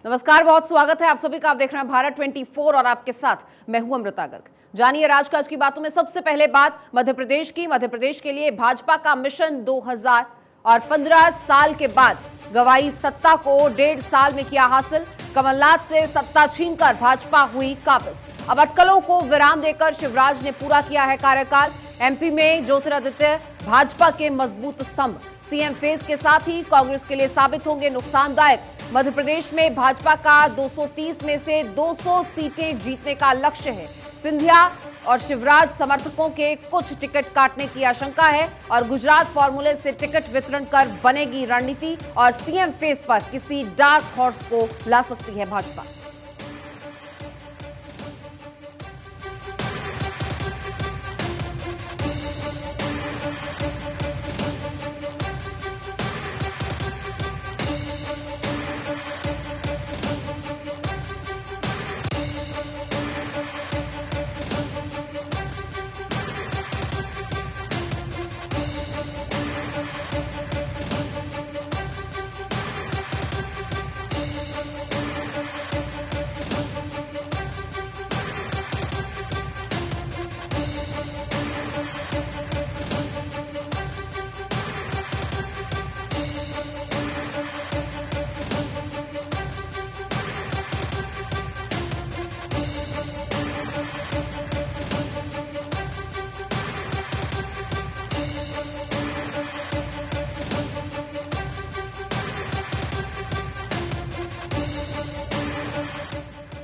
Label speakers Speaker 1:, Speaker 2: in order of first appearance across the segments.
Speaker 1: नमस्कार, बहुत स्वागत है आप सभी का। आप देख रहे हैं भारत 24 और आपके साथ मैं हूं अमृता गर्ग। जानिए राजकाज की बातों में सबसे पहले बात मध्य प्रदेश की। मध्य प्रदेश के लिए भाजपा का मिशन 2015 साल के बाद गवाई सत्ता को 1.5 साल में किया हासिल। कमलनाथ से सत्ता छीनकर भाजपा हुई काबिज। अब अटकलों को विराम देकर शिवराज ने पूरा किया है कार्यकाल। एमपी में ज्योतिरादित्य भाजपा के मजबूत स्तंभ। सीएम फेज के साथ ही कांग्रेस के लिए साबित होंगे नुकसानदायक। मध्य प्रदेश में भाजपा का 230 में से 200 सीटें जीतने का लक्ष्य है। सिंधिया और शिवराज समर्थकों के कुछ टिकट काटने की आशंका है और गुजरात फॉर्मूले से टिकट वितरण कर बनेगी रणनीति और सीएम फेज पर किसी डार्क हॉर्स को ला सकती है भाजपा।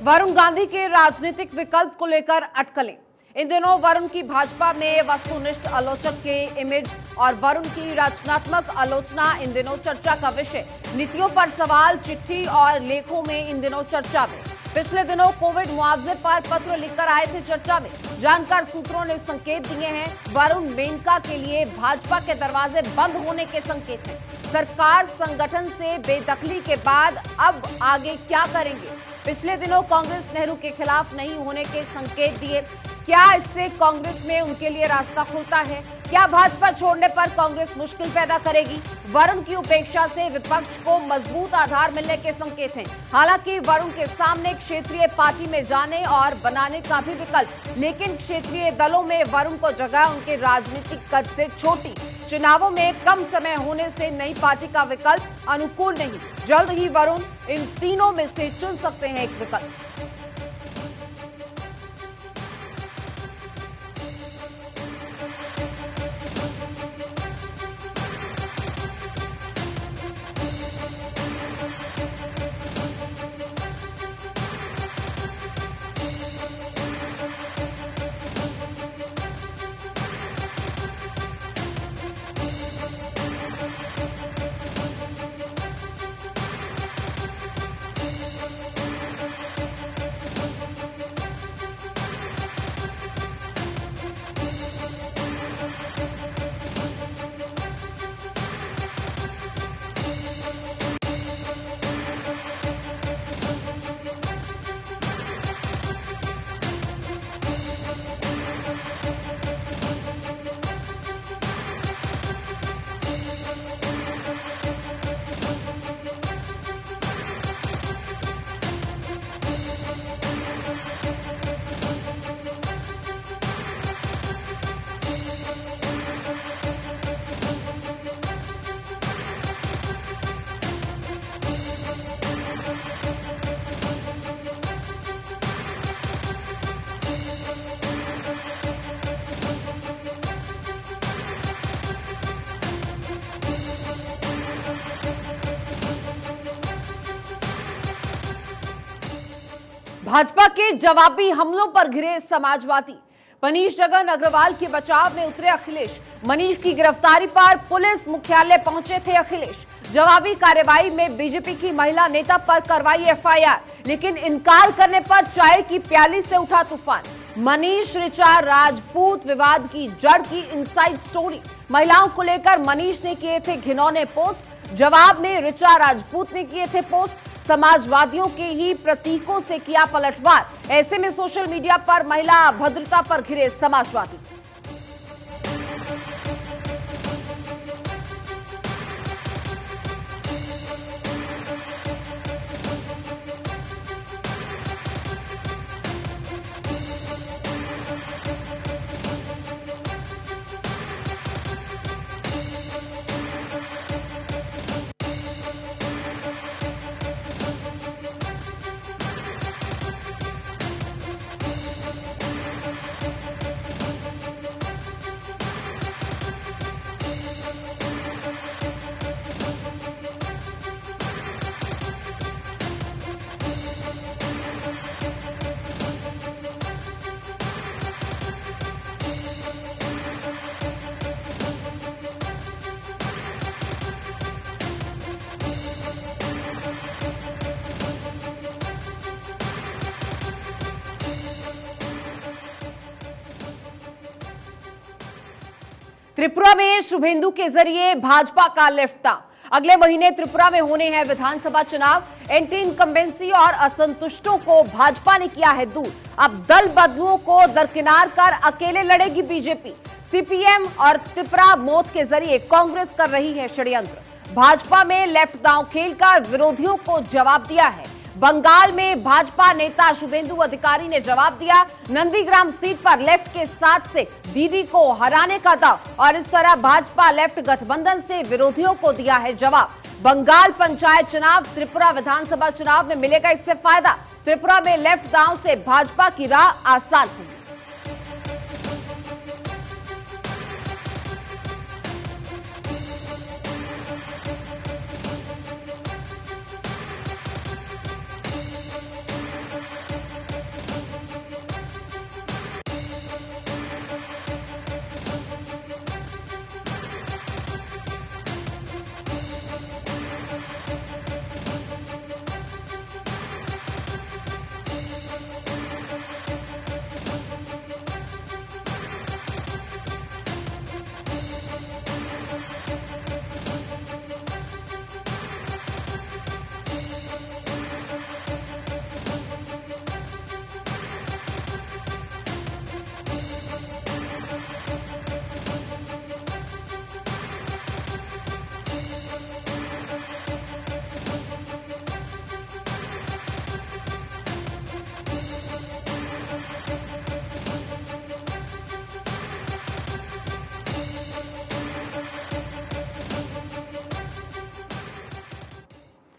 Speaker 1: वरुण गांधी के राजनीतिक विकल्प को लेकर अटकलें। इन दिनों वरुण की भाजपा में वस्तुनिष्ठ आलोचक के इमेज और वरुण की रचनात्मक आलोचना इन दिनों चर्चा का विषय। नीतियों पर सवाल, चिट्ठी और लेखों में इन दिनों चर्चा में। पिछले दिनों कोविड मुआवजे पर पत्र लिखकर आए थे चर्चा में। जानकार सूत्रों ने संकेत दिए हैं वरुण मेनका के लिए भाजपा के दरवाजे बंद होने के संकेत हैं। सरकार संगठन से बेदखली के बाद अब आगे क्या करेंगे? पिछले दिनों कांग्रेस नेहरू के खिलाफ नहीं होने के संकेत दिए। क्या इससे कांग्रेस में उनके लिए रास्ता खुलता है? क्या भाजपा छोड़ने पर कांग्रेस मुश्किल पैदा करेगी? वरुण की उपेक्षा से विपक्ष को मजबूत आधार मिलने के संकेत हैं। हालांकि वरुण के सामने क्षेत्रीय पार्टी में जाने और बनाने का भी विकल्प, लेकिन क्षेत्रीय दलों में वरुण को जगह उनके राजनीतिक कद से छोटी, चुनावों में कम समय होने से नई पार्टी का विकल्प अनुकूल नहीं। जल्द ही वरुण इन तीनों में से चुन सकते हैं एक विकल्प। भाजपा के जवाबी हमलों पर घिरे समाजवादी। मनीष जगन अग्रवाल के बचाव में उतरे अखिलेश। मनीष की गिरफ्तारी पर पुलिस मुख्यालय पहुंचे थे अखिलेश। जवाबी कार्रवाई में बीजेपी की महिला नेता पर करवाई एफआईआर, लेकिन इनकार करने पर चाय की प्याली से उठा तूफान। मनीष ऋचा राजपूत विवाद की जड़ की इनसाइड स्टोरी। महिलाओं को लेकर मनीष ने किए थे घिनौने पोस्ट, जवाब में ऋचा राजपूत ने किए थे पोस्ट। समाजवादियों के ही प्रतीकों से किया पलटवार। ऐसे में सोशल मीडिया पर महिला अभद्रता पर घिरे समाजवादी। त्रिपुरा में शुभेंदु के जरिए भाजपा का लेफ्टा। अगले महीने त्रिपुरा में होने हैं विधानसभा चुनाव। एंटी इनकम्बेंसी और असंतुष्टों को भाजपा ने किया है दूर। अब दल बदलुओं को दरकिनार कर अकेले लड़ेगी बीजेपी। सीपीएम और त्रिपुरा मोर्चा के जरिए कांग्रेस कर रही है षड्यंत्र। भाजपा में लेफ्ट दांव खेलकर विरोधियों को जवाब दिया है। बंगाल में भाजपा नेता शुभेंदु अधिकारी ने जवाब दिया। नंदीग्राम सीट पर लेफ्ट के साथ से दीदी को हराने का दाव और इस तरह भाजपा लेफ्ट गठबंधन से विरोधियों को दिया है जवाब। बंगाल पंचायत चुनाव, त्रिपुरा विधानसभा चुनाव में मिलेगा इससे फायदा। त्रिपुरा में लेफ्ट दांव से भाजपा की राह आसान होगी।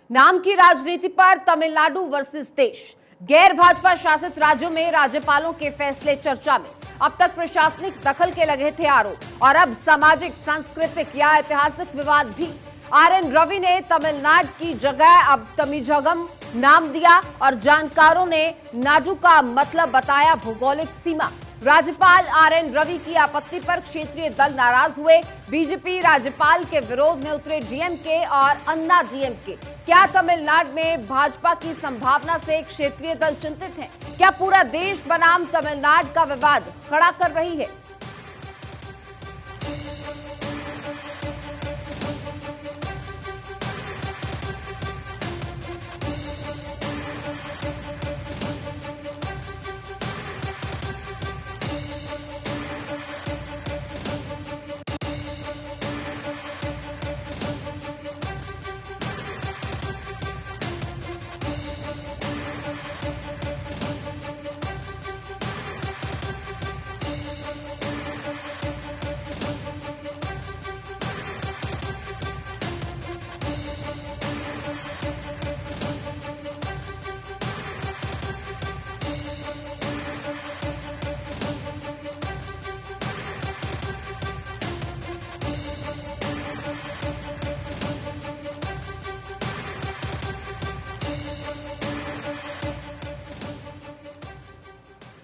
Speaker 1: नाम की राजनीति पर तमिलनाडु वर्सेस देश। गैर भाजपा शासित राज्यों में राज्यपालों के फैसले चर्चा में। अब तक प्रशासनिक दखल के लगे थे आरोप और अब सामाजिक, सांस्कृतिक या ऐतिहासिक विवाद भी। आरएन रवि ने तमिलनाडु की जगह अब तमिजगम नाम दिया और जानकारों ने नाडु का मतलब बताया भौगोलिक सीमा। राज्यपाल आरएन रवि की आपत्ति पर क्षेत्रीय दल नाराज हुए। बीजेपी राज्यपाल के विरोध में उतरे डीएमके और अन्ना डीएमके। क्या तमिलनाडु में भाजपा की संभावना से क्षेत्रीय दल चिंतित हैं? क्या पूरा देश बनाम तमिलनाडु का विवाद खड़ा कर रही है?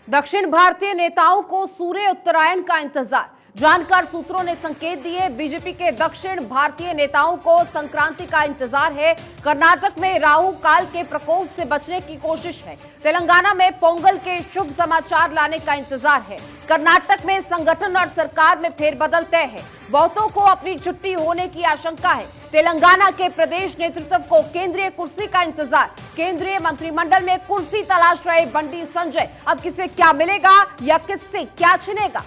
Speaker 1: दक्षिण भारतीय नेताओं को सूर्य उत्तरायण का इंतजार। जानकार सूत्रों ने संकेत दिए। बीजेपी के दक्षिण भारतीय नेताओं को संक्रांति का इंतजार है। कर्नाटक में राहु काल के प्रकोप से बचने की कोशिश है। तेलंगाना में पोंगल के शुभ समाचार लाने का इंतजार है। कर्नाटक में संगठन और सरकार में फेरबदल तय है। बहुतों को अपनी छुट्टी होने की आशंका है। तेलंगाना के प्रदेश नेतृत्व को केंद्रीय कुर्सी का इंतजार। केंद्रीय मंत्रिमंडल में कुर्सी तलाश रहे बंडी संजय। अब किसे क्या मिलेगा या किससे क्या छिनेगा?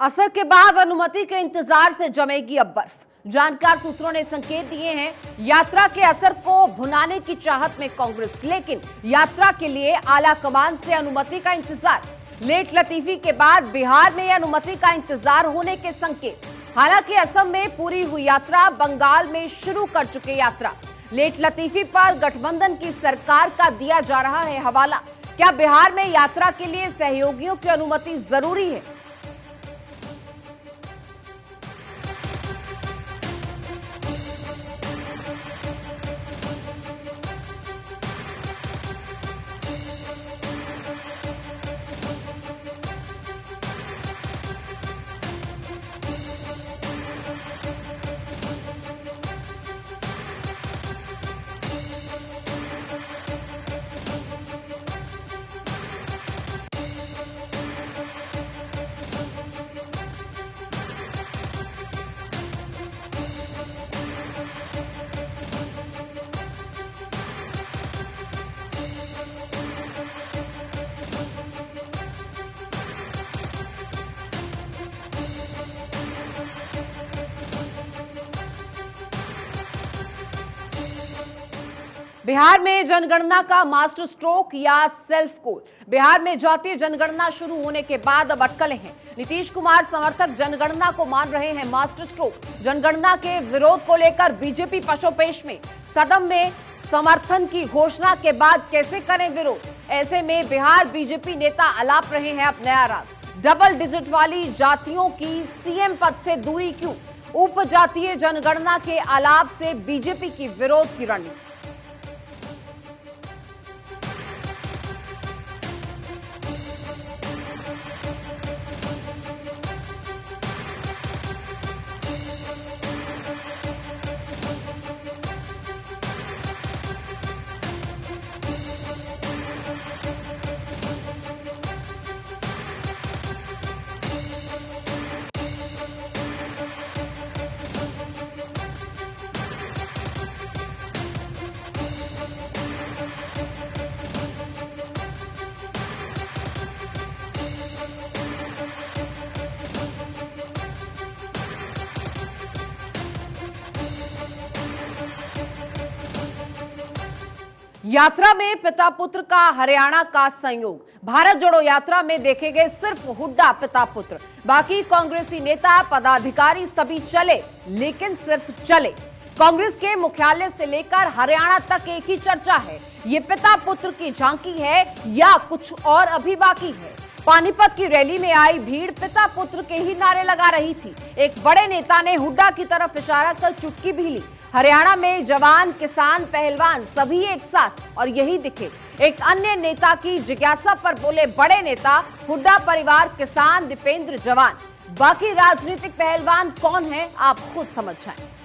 Speaker 1: असर के बाद अनुमति के इंतजार से जमेगी अब बर्फ। जानकार सूत्रों ने संकेत दिए हैं यात्रा के असर को भुनाने की चाहत में कांग्रेस, लेकिन यात्रा के लिए आला कमान से अनुमति का इंतजार। लेट लतीफी के बाद बिहार में अनुमति का इंतजार होने के संकेत। हालांकि असम में पूरी हुई यात्रा, बंगाल में शुरू कर चुके यात्रा। लेट लतीफी पर गठबंधन की सरकार का दिया जा रहा है हवाला। क्या बिहार में यात्रा के लिए सहयोगियों की अनुमति जरूरी है? बिहार में जनगणना का मास्टर स्ट्रोक या सेल्फ गोल। बिहार में जातीय जनगणना शुरू होने के बाद अब अटकलें हैं। नीतीश कुमार समर्थक जनगणना को मान रहे हैं मास्टर स्ट्रोक। जनगणना के विरोध को लेकर बीजेपी पशोपेश में। सदन में समर्थन की घोषणा के बाद कैसे करें विरोध? ऐसे में बिहार बीजेपी नेता अलाप रहे हैं अब नया राग। डबल डिजिट वाली जातियों की सीएम पद से दूरी क्यों? उप जातीय जनगणना के आलाप से बीजेपी की विरोध की रणनीति। यात्रा में पिता पुत्र का हरियाणा का संयोग। भारत जोड़ो यात्रा में देखे गए सिर्फ हुड्डा पिता पुत्र। बाकी कांग्रेसी नेता पदाधिकारी सभी चले, लेकिन सिर्फ चले। कांग्रेस के मुख्यालय से लेकर हरियाणा तक एक ही चर्चा है, ये पिता पुत्र की झांकी है या कुछ और अभी बाकी है। पानीपत की रैली में आई भीड़ पिता पुत्र के ही नारे लगा रही थी। एक बड़े नेता ने हुड्डा की तरफ इशारा कर चुटकी भी ली। हरियाणा में जवान, किसान, पहलवान सभी एक साथ और यही दिखे। एक अन्य नेता की जिज्ञासा पर बोले बड़े नेता, हुड्डा परिवार किसान, दीपेंद्र जवान। बाकी राजनीतिक पहलवान कौन है, आप खुद समझ जाएं।